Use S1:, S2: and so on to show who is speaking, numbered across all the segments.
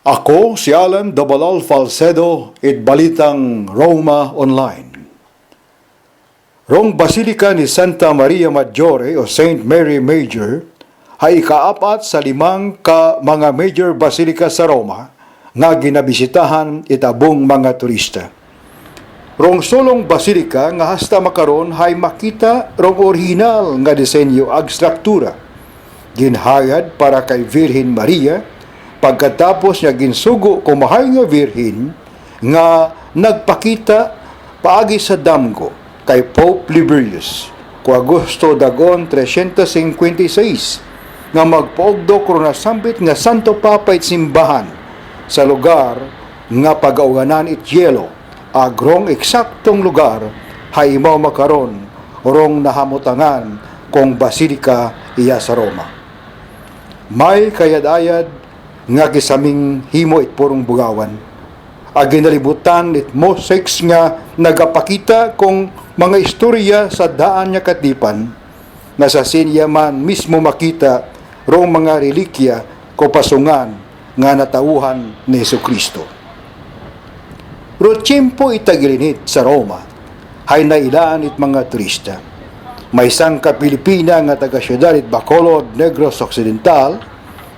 S1: Ako si Alan Dabalal Falcedo it Balitang Roma Online. Rong Basilica ni Santa Maria Maggiore o Saint Mary Major ay ikaapat sa limang mga major basilika sa Roma nga ginabisitahan itabong mga turista. Rong sulong basilika nga hasta makaron hay makita rong orihinal nga disenyo ag struktura. Ginhayad para kay Virhen Maria pagkatapos niya ginsugo kumahay nga Virhen nga nagpakita paagi sa damgo kay Pope Liberius ku Agosto dagon 356 nga magpaugdo koronasambit nga Santo Papa it simbahan sa lugar nga pagauganan it yelo agrong eksaktong lugar hay imaw makaron orong nahamutangan kong basilika iya sa Roma. May kayad-ayad nga gisaming himo it purong bugawan. Aginalibutan it mosaics nga nagapakita kung mga istorya sa daan niya katipan na sa sinya man mismo makita rong mga relikya ko pasungan nga natauhan ni Jesucristo. Rotsyempo itagilinit sa Roma hay nailaan it mga turista. May isang ka-Pilipina nga taga-syudad it Bacolod, Negros Occidental,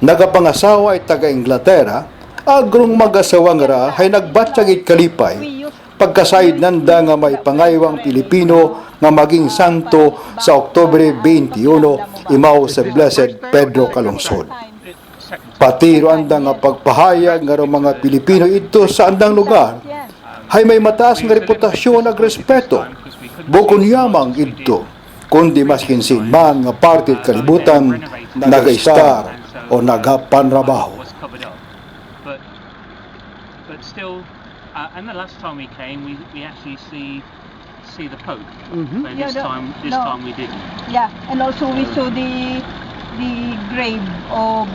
S1: nagapangasawa ay taga-Inglaterra, agrong mag-asawa nga ra hay nagbatyag it kalipay, pagkasayid nanda nga may pangaywang Pilipino nga maging santo sa Oktubre 21 imaw sa Blessed Pedro Calungsod. Pati anda nga pagpahayag nga mga Pilipino ito sa andang lugar, hay may mataas nga reputasyon ag respeto, bukon yamang ito, kundi maskin man nga parte kalibutan naga-star o nagapanrabaho.
S2: But still, and the last time we came, we actually see the Pope. But
S3: Yeah,
S2: this time we didn't.
S3: Yeah, and also we saw the grave of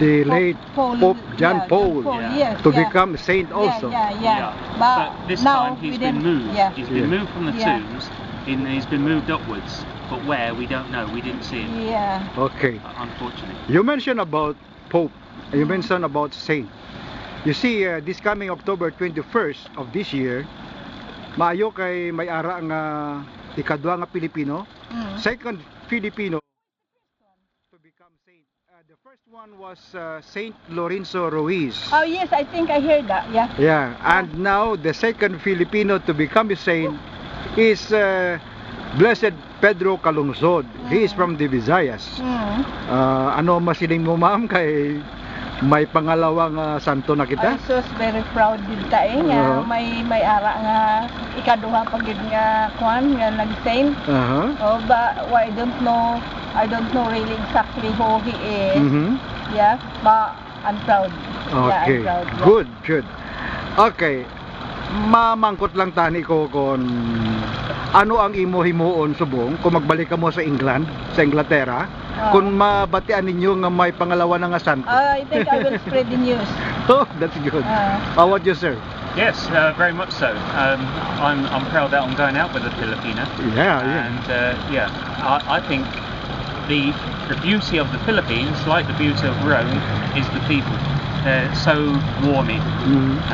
S4: the late Pope John Paul,
S3: yes,
S4: to become saint also.
S3: Yeah.
S2: But this
S3: now
S2: time he's
S3: we
S2: been
S3: didn't-
S2: moved.
S3: Yeah.
S2: He's been moved from the
S3: Yeah.
S2: tombs. He's been moved upwards, but where we don't know. We didn't see him,
S3: Yeah.
S4: Okay.
S2: unfortunately.
S4: You mentioned about Pope. You mentioned about saint. You see, this coming October 21st of this year, maayo kay may ara nga ikadwa nga Pilipino, second Filipino to become saint. The first one was Saint Lorenzo Ruiz.
S3: Oh yes, I think I heard that. Yeah.
S4: Yeah, and now the second Filipino to become a saint is Blessed Pedro Calungsod. He is from the Visayas. Ano masiling mo, ma'am, kay may pangalawang santo na kita?
S3: I'm so very proud din ta nga may ara nga ikaduha pagid nga kwan nga nag-saint. Oh, but I don't know really exactly who he is. Yeah, but I'm proud.
S4: Okay,
S3: Yeah, I'm proud. Yeah.
S4: good. Okay, mamangkot lang tani ko kung ano ang imo himuon subong kung magbalik ka mo sa England, sa Inglaterra, kung mabatian ninyo nga may pangalawa na nga santo.
S3: I think I will spread the news.
S4: Oh, that's good. How about you, sir?
S2: Yes, very much so. I'm proud that I'm going out with a Filipina.
S4: Yeah.
S2: And I think the beauty of the Philippines, like the beauty of Rome, is the people. They're so warming,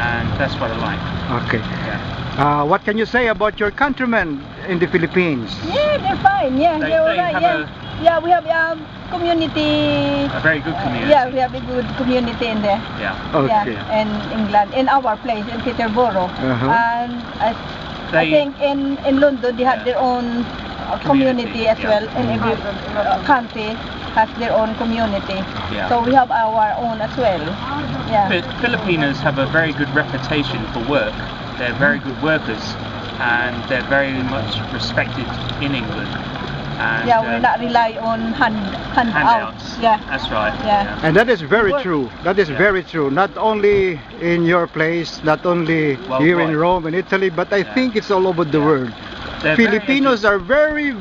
S2: and that's what I like.
S4: Okay.
S2: Yeah.
S4: What can you say about your countrymen in the Philippines?
S3: Yeah, they're fine. Yeah,
S2: They
S3: they're all right.
S2: have
S3: Yeah, we have community.
S2: a very good community.
S3: Yeah, we have a good community in there.
S2: Yeah.
S4: Okay.
S3: Yeah, in England, in our place in Peterborough, and I think in London they have their own community as well, and every country has their own community.
S2: Yeah.
S3: So we have our own as well. Yeah.
S2: Filipinos have a very good reputation for work. They're very good workers, and they're very much respected in England. And,
S3: Yeah, we're not rely on handouts.
S2: handouts.
S3: Yeah.
S2: That's right.
S3: Yeah.
S4: And that is very
S3: Work.
S4: true. That is very true. Not only in your place, not only here in
S2: Worldwide.
S4: Rome and Italy, but I think it's all over the world.
S2: They're
S4: Filipinos are very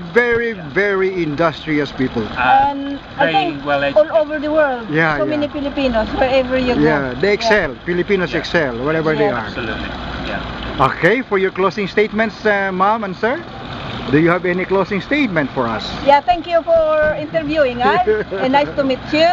S4: industrious people.
S3: And I
S2: very
S3: think
S2: well
S3: all
S2: educated.
S3: over the world,
S4: Yeah,
S3: so
S4: yeah.
S3: many Filipinos, wherever you go.
S4: Yeah, they excel. Filipinos excel wherever they
S3: Yeah.
S4: are.
S2: Absolutely. Yeah.
S4: Okay, for your closing statements, ma'am and sir? Do you have any closing statement for us?
S3: Yeah, thank you for interviewing us. And nice to meet you.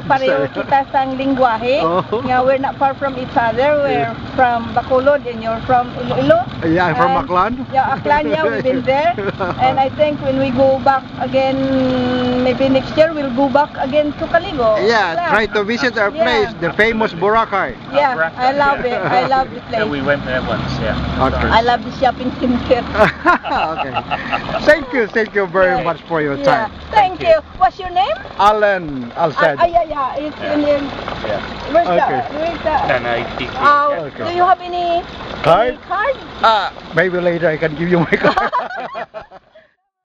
S3: Pareho kita sang lingwahe.
S4: Oh.
S3: Nga we're not far from each other. We're from Bacolod and you're from Iloilo.
S4: Yeah, I'm from
S3: And-
S4: Aklan.
S3: Yeah, Aklan, yeah, we've been there. And I think when we go back again, maybe next year, we'll go back again to Caligo.
S4: Yeah, try to visit our
S3: Yeah.
S4: place, the famous Boracay.
S3: Yeah, I love it. I love the
S2: Yeah,
S3: place.
S2: we went there once, yeah.
S4: Okay.
S3: I love the shopping center.
S4: Okay. Thank you very much for your
S3: Yeah,
S4: time.
S3: thank you. What's your name?
S4: Alan Alced.
S3: Yeah. It's in the...
S2: Yeah.
S3: Where's
S4: Okay.
S3: Where's the...
S2: No, no, it's,
S4: Okay.
S3: Do you have any
S4: Card?
S3: card?
S4: Maybe later I can give you my card.